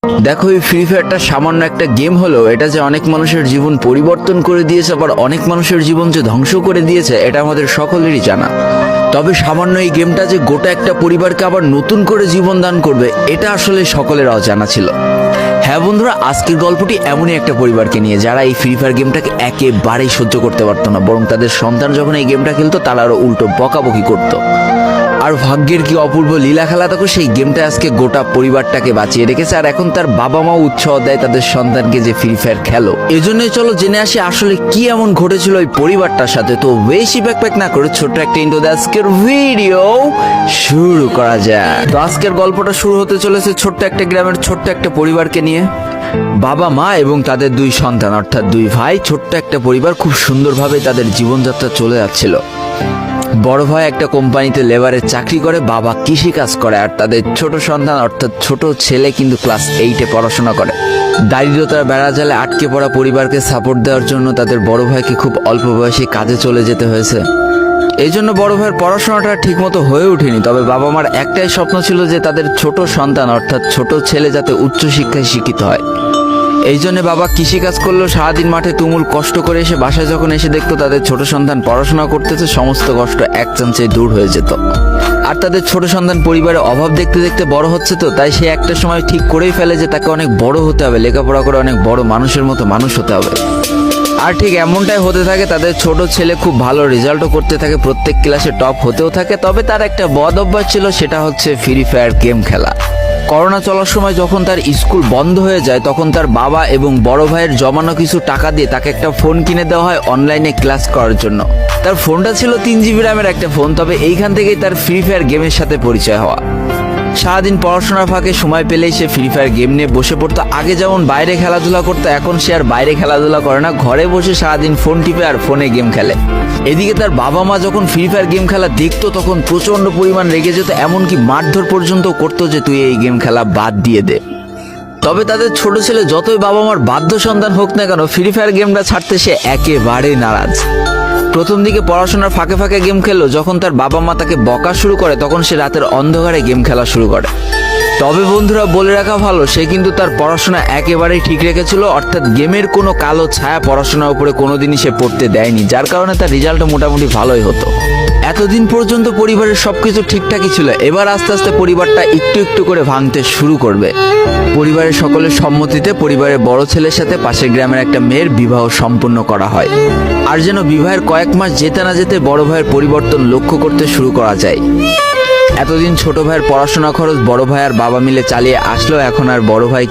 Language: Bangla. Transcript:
দেখো, এই ফ্রি ফায়ারটা সামান্য একটা গেম হলেও এটা যে অনেক মানুষের জীবন পরিবর্তন করে দিয়েছে, আবার অনেক মানুষের জীবন যে ধ্বংস করে দিয়েছে, এটা আমাদের সকলেরই জানা। তবে সামান্য এই গেমটা যে গোটা একটা পরিবারকে আবার নতুন করে জীবন দান করবে, এটা আসলে সকলের অজানা ছিল। হ্যাঁ বন্ধুরা, আজকের গল্পটি এমনই একটা পরিবারকে নিয়ে যারা এই ফ্রি ফায়ার গেমটাকে একেবারেই সহ্য করতে পারতো না, বরং তাদের সন্তান যখন এই গেমটা খেলতো তারা আরো উল্টো বকাবকি করতো। আর ভাগ্যের কি অপূর্ব লীলা খেলা, দেখো সেই গেমটা আজকে গোটা পরিবারটাকে বাঁচিয়ে রেখেছে। আর এখন তার বাবা মাও উৎসাহ দেয় তাদের সন্তানকে যে ফ্রি ফায়ার খেলো। এজন্যই চলো জেনে আসি আসলে কি এমন ঘটেছিল ওই পরিবারটার সাথে। তো বেশি ব্যাকপ্যাক না করে ছোট্ট একটা ইন্ট্রো দিয়ে আজকের ভিডিও শুরু করা যায়। তো আজকের গল্পটা শুরু হতে চলেছে ছোট্ট একটা গ্রামের ছোট্ট একটা পরিবারকে নিয়ে। বাবা মা এবং তাদের দুই সন্তান অর্থাৎ দুই ভাই, ছোট্ট একটা পরিবার, খুব সুন্দরভাবে তাদের জীবনযাত্রা চলে যাচ্ছিল। বড় ভাই একটা কোম্পানিতে লেবারের চাকরি করে, বাবা কৃষি কাজ করে, আর তাদের ছোট সন্তান অর্থাৎ ছোট ছেলে কিন্তু ক্লাস 8-এ পড়াশোনা করে। দারিদ্রতার বেড়াজালে আটকে পড়া পরিবারকে সাপোর্ট দেওয়ার জন্য তাদের বড় ভাইকে খুব অল্প বয়সে কাজে চলে যেতে হয়েছে। এই জন্য বড় ভাইয়ের পড়াশোনাটা ঠিকমতো হয়ে ওঠেনি। তবে বাবা মার একটাই স্বপ্ন ছিল যে তাদের ছোট সন্তান অর্থাৎ ছোট ছেলে যাতে উচ্চশিক্ষায় শিক্ষিত হয়। এই জন্য বাবা কৃষিকাজ করলেও সারাদিন মাঠে তুমুল কষ্ট করে এসে বাসায় যখন এসে দেখতো তাদের ছোট সন্তান পড়াশোনা করতেছে, সমস্ত কষ্ট এক চান্সে দূর হয়ে যেত। আর তাদের ছোট সন্তান পরিবারে অভাব দেখতে দেখতে বড় হচ্ছে, তো তাই সে একটা সময় ঠিক করেই ফেলে যে তাকে অনেক বড় হতে হবে, লেখাপড়া করে অনেক বড় মানুষের মতো মানুষ হতে হবে। আর ঠিক এমনটাই হতে থাকে। তাদের ছোট ছেলে খুব ভালো রেজাল্টও করতে থাকে, প্রত্যেক ক্লাসে টপ হতেও থাকে। তবে তার একটা বদ অভ্যাস ছিল, সেটা হচ্ছে ফ্রি ফায়ার গেম খেলা। করোনা চলার সময় যখন তার স্কুল বন্ধ হয়ে যায়, তখন তার বাবা এবং বড় ভাইয়ের জমানো কিছু টাকা দিয়ে তাকে একটা ফোন কিনে দেওয়া হয় অনলাইনে ক্লাস করার জন্য। তার ফোনটা ছিল 3 GB র্যামের একটা ফোন। তবে এইখান থেকেই তার ফ্রি ফায়ার গেমের সাথে পরিচয় হওয়া। সারাদিন পড়াশোনার ফাঁকে সময় পেলেই সে ফ্রি ফায়ার গেম নিয়ে বসে পড়তো। আগে যেমন বাইরে খেলাধুলা করতো, এখন সে আর বাইরে খেলাধুলা করে না, ঘরে বসে সারাদিন ফোন টিপে আর ফোনে গেম খেলে। এদিকে তার বাবা মা যখন ফ্রি ফায়ার গেম খেলা দেখতো তখন প্রচন্ড পরিমাণ রেগে যেত, এমনকি মারধর পর্যন্ত করতো যে তুই এই গেম খেলা বাদ দিয়ে দে। তবে তাদের ছোট ছেলে যতই বাবা মার বাধ্য সন্তান হোক না কেন, ফ্রি ফায়ার গেমটা ছাড়তে সে একেবারেই নারাজ। প্রথম দিকে পড়াশোনার ফাঁকে ফাঁকে গেম খেললো, যখন তার বাবা মা তাকে বকা শুরু করে তখন সে রাতের অন্ধকারে গেম খেলা শুরু করে। তবে বন্ধুরা, বলে রাখা ভালো, সে কিন্তু তার পড়াশোনা একেবারেই ঠিক রেখেছিল, অর্থাৎ গেমের কোনো কালো ছায়া পড়াশোনার উপরে কোনোদিনই সে পড়তে দেয়নি, যার কারণে তার রেজাল্টও মোটামুটি ভালোই হতো। এতদিন পর্যন্ত পরিবারের সবকিছু ঠিকঠাকই ছিল। এবার আস্তে আস্তে পরিবারটা একটু একটু করে ভাঙতে শুরু করবে। পরিবারের সকলের সম্মতিতে পরিবারের বড় ছেলের সাথে পাশের গ্রামের একটা মেয়ের বিবাহ সম্পন্ন করা হয়। আর যেন বিবাহের কয়েক মাস যেতে না যেতে বড় ভাইয়ের পরিবর্তন লক্ষ্য করতে শুরু করা যায়। এতদিন ছোট ভাইয়ের পড়াশোনা খরচ বড় ভাই আর বাবা মিলে চালিয়ে আসলেও এখন আর বড় ভাই